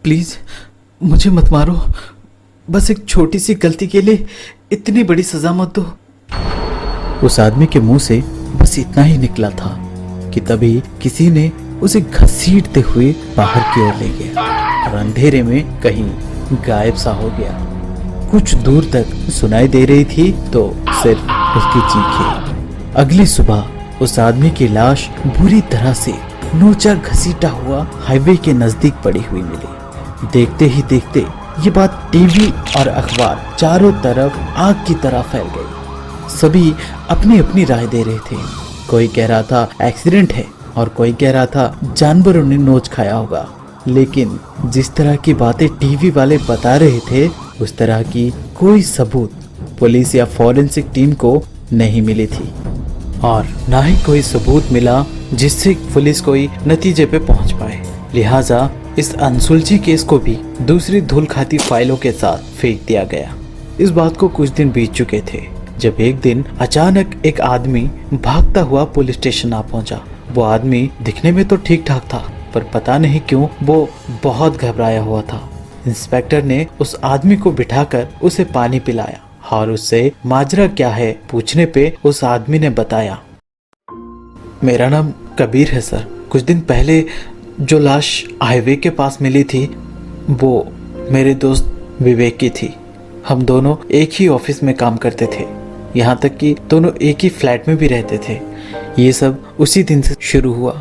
Please मुझे मत मारो, बस एक छोटी सी गलती के लिए इतनी बड़ी सजा मत दो। उस आदमी के मुंह से बस इतना ही निकला था कि तभी किसी ने उसे घसीटते हुए बाहर की ओर ले गया और अंधेरे में कहीं गायब सा हो गया। कुछ दूर तक सुनाई दे रही थी तो सिर्फ उसकी चीखें। अगली सुबह उस आदमी की लाश बुरी तरह से नोचा घसीटा हुआ हाईवे के नजदीक पड़ी हुई मिली। देखते ही देखते ये बात टीवी और अखबार चारों तरफ आग की तरह फैल गई। सभी अपनी अपनी राय दे रहे थे। कोई कह रहा था एक्सीडेंट है और कोई कह रहा था जानवरों ने नोच खाया होगा। लेकिन जिस तरह की बातें टीवी वाले बता रहे थे उस तरह की कोई सबूत पुलिस या फॉरेंसिक टीम को नहीं मिली थी और ना ही कोई सबूत मिला जिससे पुलिस कोई नतीजे पे पहुंच पाए। लिहाजा इस अनसुलझे केस को भी दूसरी धूल खाती फाइलों के साथ फेंक दिया गया। इस बात को कुछ दिन बीत चुके थे जब एक दिन अचानक एक आदमी भागता हुआ पुलिस स्टेशन आ पहुंचा। वो आदमी दिखने में तो ठीक ठाक था पर पता नहीं क्यों वो बहुत घबराया हुआ था। इंस्पेक्टर ने उस आदमी को बिठाकर उसे पानी पिलाया और उससे माजरा क्या है पूछने पे उस आदमी ने बताया, मेरा नाम कबीर है सर। कुछ दिन पहले जो लाश हाईवे के पास मिली थी वो मेरे दोस्त विवेक की थी। हम दोनों एक ही ऑफिस में काम करते थे, यहाँ तक कि दोनों एक ही फ्लैट में भी रहते थे। ये सब उसी दिन से शुरू हुआ।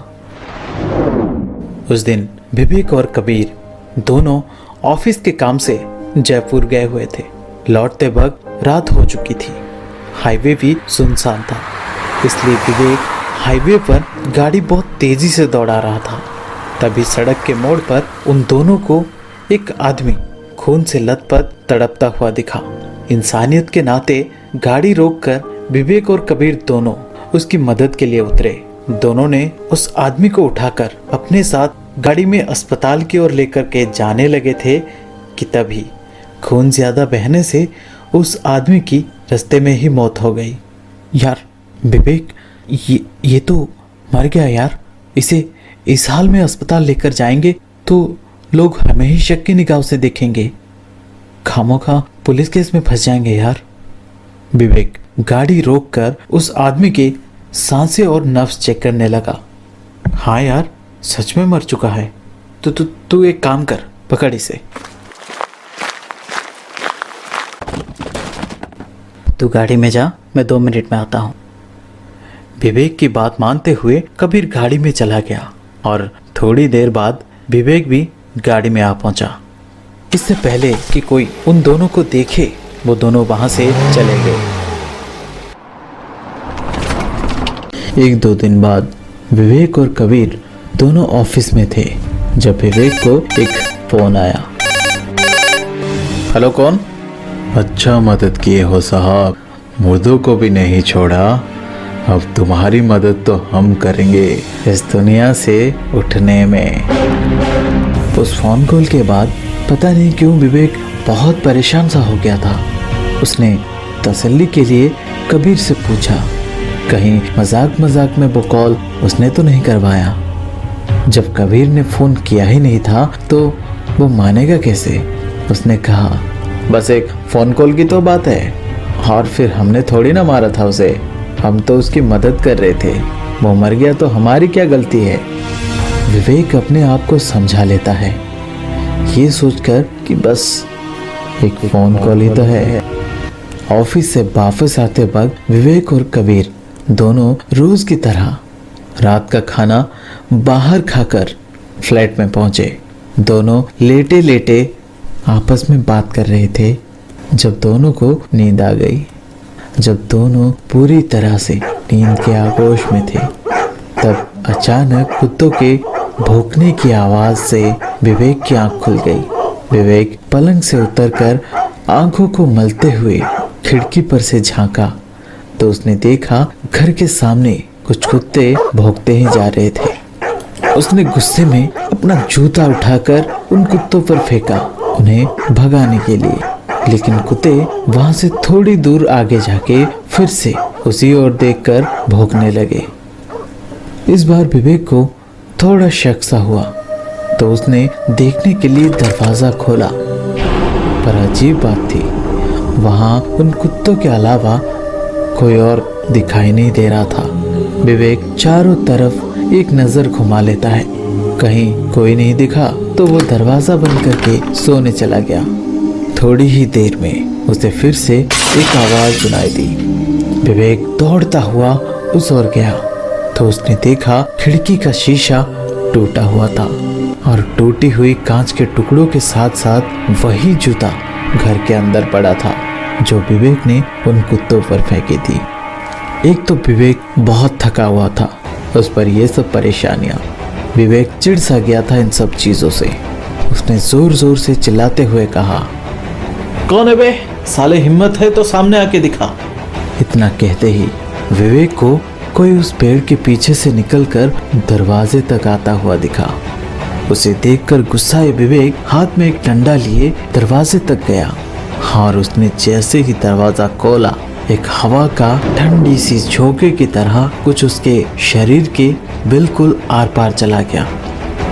उस दिन विवेक और कबीर दोनों ऑफिस के काम से जयपुर गए हुए थे। लौटते वक्त रात हो चुकी थी। हाईवे भी सुनसान था, इसलिए विवेक हाईवे पर गाड़ी बहुत तेजी से दौड़ा रहा था। तभी सड़क के मोड़ पर उन दोनों को एक आदमी खून से लथपथ तड़पता हुआ दिखा। इंसानियत के नाते गाड़ी रोककर विवेक और कबीर दोनों उसकी मदद के लिए उतरे। दोनों ने उस आदमी को उठाकर अपने साथ गाड़ी में अस्पताल की ओर लेकर के जाने लगे थे कि तभी खून ज्यादा बहने से उस आदमी की रास्ते में ही मौत हो गई। यार विवेक, ये तो मर गया यार। इसे इस हाल में अस्पताल लेकर जाएंगे तो लोग हमें ही शक की निगाह से देखेंगे। खामोखा पुलिस केस में फंस जाएंगे यार। विवेक गाड़ी रोककर उस आदमी के सांसें और नब्ज चेक करने लगा। हाँ यार, सच में मर चुका है। तो तू एक काम कर, पकड़ इसे। तू गाड़ी में जा, मैं 2 मिनट में आता हूँ। विवेक की बात मानते हुए कबीर गाड़ी में चला गया और थोड़ी देर बाद विवेक भी गाड़ी में आ पहुंचा। इससे पहले कि कोई उन दोनों को देखे वो दोनों वहां से चले गए। 1-2 दिन बाद विवेक और कबीर दोनों ऑफिस में थे जब विवेक को एक फोन आया। हेलो, कौन? अच्छा मदद किए हो साहब, मुर्दों को भी नहीं छोड़ा। अब तुम्हारी मदद तो हम करेंगे इस दुनिया से उठने में। उस फोन कॉल के बाद पता नहीं क्यों विवेक बहुत परेशान सा हो गया था। उसने तसल्ली के लिए कबीर से पूछा, कहीं मजाक मजाक में वो कॉल उसने तो नहीं करवाया। जब कबीर ने फोन किया ही नहीं था तो वो मानेगा कैसे? उसने कहा, बस एक फोन कॉल की तो बात है और फिर हमने थोड़ी ना मारा था उसे। हम तो उसकी मदद कर रहे थे। वो मर गया तो हमारी क्या गलती है? विवेक अपने आप को समझा लेता है ये सोचकर कि बस एक फोन कॉल ही तो है। ऑफिस से वापस आते वक्त विवेक और कबीर दोनों रोज की तरह रात का खाना बाहर खाकर फ्लैट में पहुंचे। दोनों लेटे लेटे आपस में बात कर रहे थे जब दोनों को नींद आ गई। जब दोनों पूरी तरह से नींद के आगोश में थे तब अचानक कुत्तों के भौंकने की आवाज से विवेक की आंख खुल गई। विवेक पलंग से उतरकर आंखों को मलते हुए खिड़की पर से झांका तो उसने देखा घर के सामने कुछ कुत्ते भौंकते ही जा रहे थे। उसने गुस्से में अपना जूता उठाकर उन कुत्तों पर फेंका उन्हें भगाने के लिए, लेकिन कुत्ते वहां से थोड़ी दूर आगे जाके फिर से उसी ओर देखकर भौंकने लगे। इस बार विवेक को थोड़ा शक सा हुआ तो उसने देखने के लिए दरवाजा खोला। पर अजीब बात थी, वहां उन कुत्तों के अलावा कोई और दिखाई नहीं दे रहा था। विवेक चारों तरफ एक नजर घुमा लेता है, कहीं कोई नहीं दिखा तो वो दरवाजा बंद करके सोने चला गया। थोड़ी ही देर में उसे फिर से एक आवाज सुनाई दी। विवेक दौड़ता हुआ उस ओर गया तो उसने देखा खिड़की का शीशा टूटा हुआ था और टूटी हुई कांच के टुकड़ों के साथ साथ वही जूता घर के अंदर पड़ा था जो विवेक ने उन कुत्तों पर फेंकी थी। एक तो विवेक बहुत थका हुआ था, उस पर ये सब परेशानियां। विवेक चिढ़ सा गया था इन सब चीजों से। उसने जोर जोर से चिल्लाते हुए कहा, कौन है बे? साले हिम्मत है तो सामने आके दिखा। इतना कहते ही विवेक को कोई उस पेड़ के पीछे से निकलकर दरवाजे तक आता हुआ दिखा। उसे देखकर गुस्साए विवेक हाथ में एक डंडा लिए दरवाजे तक गया और उसने जैसे ही दरवाजा खोला, एक हवा का ठंडी सी झोंके की तरह कुछ उसके शरीर के बिल्कुल आर पार चला गया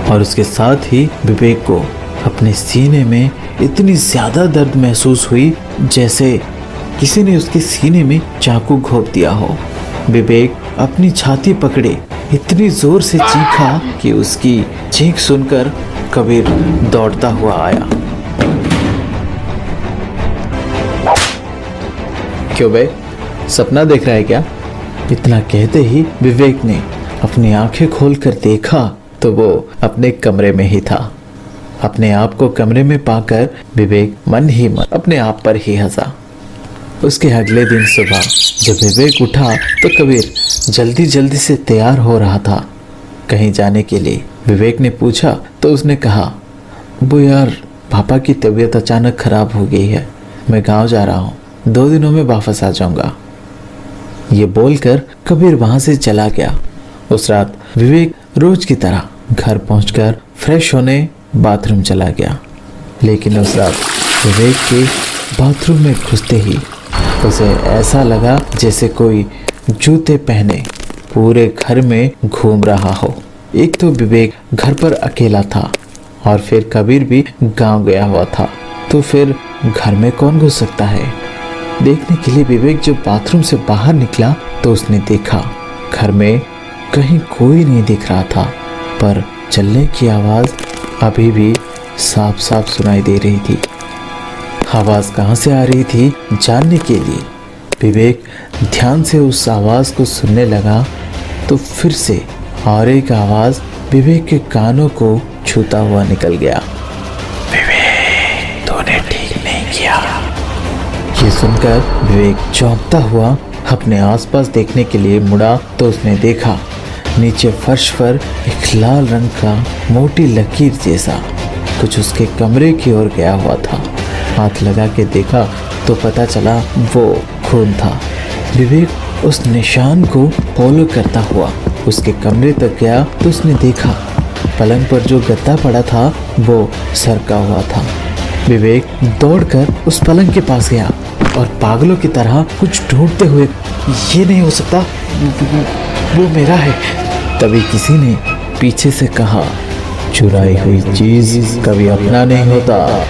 और उसके साथ ही विवेक को अपने सीने में इतनी ज्यादा दर्द महसूस हुई जैसे किसी ने उसके सीने में चाकू घोंप दिया हो। विवेक अपनी छाती पकड़े इतनी जोर से चीखा कि उसकी चीख सुनकर कबीर दौड़ता हुआ आया। क्यों बे, सपना देख रहा है क्या? इतना कहते ही विवेक ने अपनी आंखें खोलकर देखा तो वो अपने कमरे में ही था। अपने आप को कमरे में पाकर विवेक मन ही मन अपने आप पर ही हंसा। उसके अगले दिन सुबह जब विवेक उठा तो कबीर जल्दी जल्दी से तैयार हो रहा था कहीं जाने के लिए। विवेक ने पूछा तो उसने कहा, वो यार पापा की तबीयत अचानक खराब हो गई है, मैं गांव जा रहा हूँ, 2 दिनों में वापस आ जाऊंगा। ये बोलकर कबीर वहां से चला गया। उस रात विवेक रोज की तरह घर पहुंचकर फ्रेश होने बाथरूम चला गया, लेकिन उस रात विवेक के बाथरूम में घुसते ही उसे ऐसा लगा जैसे कोई जूते पहने पूरे घर में घूम रहा हो। एक तो विवेक घर पर अकेला था और फिर कबीर भी गांव गया हुआ था, तो फिर घर में कौन घुस सकता है। देखने के लिए विवेक जब बाथरूम से बाहर निकला तो उसने देखा घर में कहीं कोई नहीं दिख रहा था, पर चलने की आवाज अभी भी साफ साफ सुनाई दे रही थी। आवाज कहाँ से आ रही थी जानने के लिए विवेक ध्यान से उस आवाज को सुनने लगा तो फिर से और एक आवाज विवेक के कानों को छूता हुआ निकल गया, विवेक तूने ठीक नहीं किया। ये सुनकर विवेक चौंकता हुआ अपने आसपास देखने के लिए मुड़ा तो उसने देखा नीचे फर्श पर एक लाल रंग का मोटी लकीर जैसा कुछ उसके कमरे की ओर गया हुआ था। हाथ लगा के देखा तो पता चला वो खून था। विवेक उस निशान को फॉलो करता हुआ उसके कमरे तक गया तो उसने देखा पलंग पर जो गद्दा पड़ा था वो सरका हुआ था। विवेक दौड़कर उस पलंग के पास गया और पागलों की तरह कुछ ढूंढते हुए, ये नहीं हो सकता, वो मेरा है। तभी किसी ने पीछे से कहा, चुराई हुई चीज कभी अपना नहीं होता।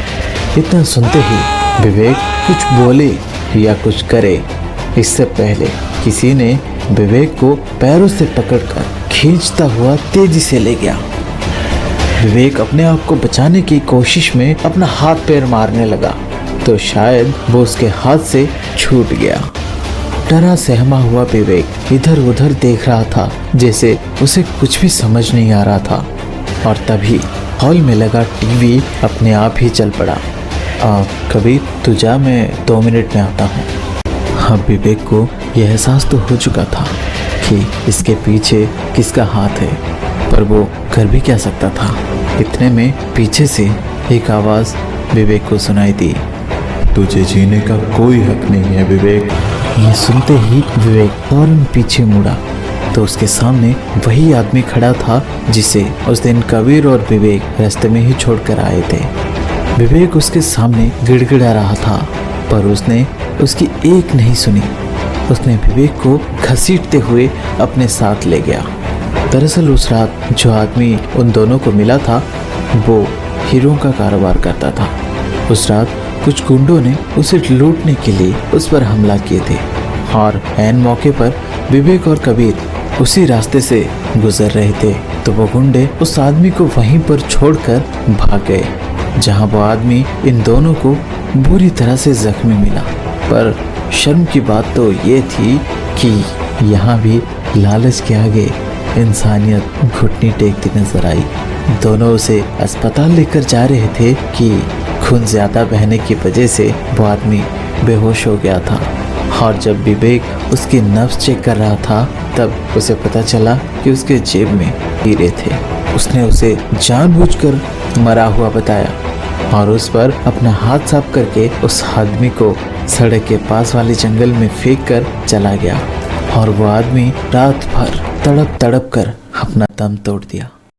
इतना सुनते ही विवेक कुछ बोले या कुछ करे इससे पहले किसी ने विवेक को पैरों से पकड़कर खींचता हुआ तेजी से ले गया। विवेक अपने आप को बचाने की कोशिश में अपना हाथ पैर मारने लगा तो शायद वो उसके हाथ से छूट गया। डरा सहमा हुआ विवेक इधर उधर देख रहा था जैसे उसे कुछ भी समझ नहीं आ रहा था और तभी हॉल में लगा टीवी अपने आप ही चल पड़ा। कबीर तू जा, मैं 2 मिनट में आता हूँ। अब विवेक को यह एहसास तो हो चुका था कि इसके पीछे किसका हाथ है, पर वो कर भी क्या सकता था। इतने में पीछे से एक आवाज़ विवेक को सुनाई दी, तुझे जीने का कोई हक नहीं है विवेक। ये सुनते ही विवेक फौरन पीछे मुड़ा तो उसके सामने वही आदमी खड़ा था जिसे उस दिन कबीर और विवेक रास्ते में ही छोड़कर आए थे। विवेक उसके सामने गिड़गिड़ा रहा था पर उसने उसकी एक नहीं सुनी। उसने विवेक को घसीटते हुए अपने साथ ले गया। दरअसल उस रात जो आदमी उन दोनों को मिला था वो हीरों का कारोबार करता था। उस रात कुछ गुंडों ने उसे लूटने के लिए उस पर हमला किए थे और ऐन मौके पर विवेक और कबीर उसी रास्ते से गुजर रहे थे तो वो गुंडे उस आदमी को वहीं पर छोड़कर भाग गए, जहां वो आदमी इन दोनों को बुरी तरह से जख्मी मिला। पर शर्म की बात तो ये थी कि यहाँ भी लालच के आगे इंसानियत घुटनी टेकती नजर आई। दोनों उसे अस्पताल लेकर जा रहे थे कि खून ज्यादा बहने की वजह से वो आदमी बेहोश हो गया था और जब विवेक उसकी नब्ज चेक कर रहा था तब उसे पता चला कि उसके जेब में हीरे थे। उसने उसे जानबूझकर मरा हुआ बताया और उस पर अपना हाथ साफ करके उस आदमी को सड़क के पास वाले जंगल में फेंक कर चला गया और वो आदमी रात भर तड़प तड़प कर अपना दम तोड़ दिया।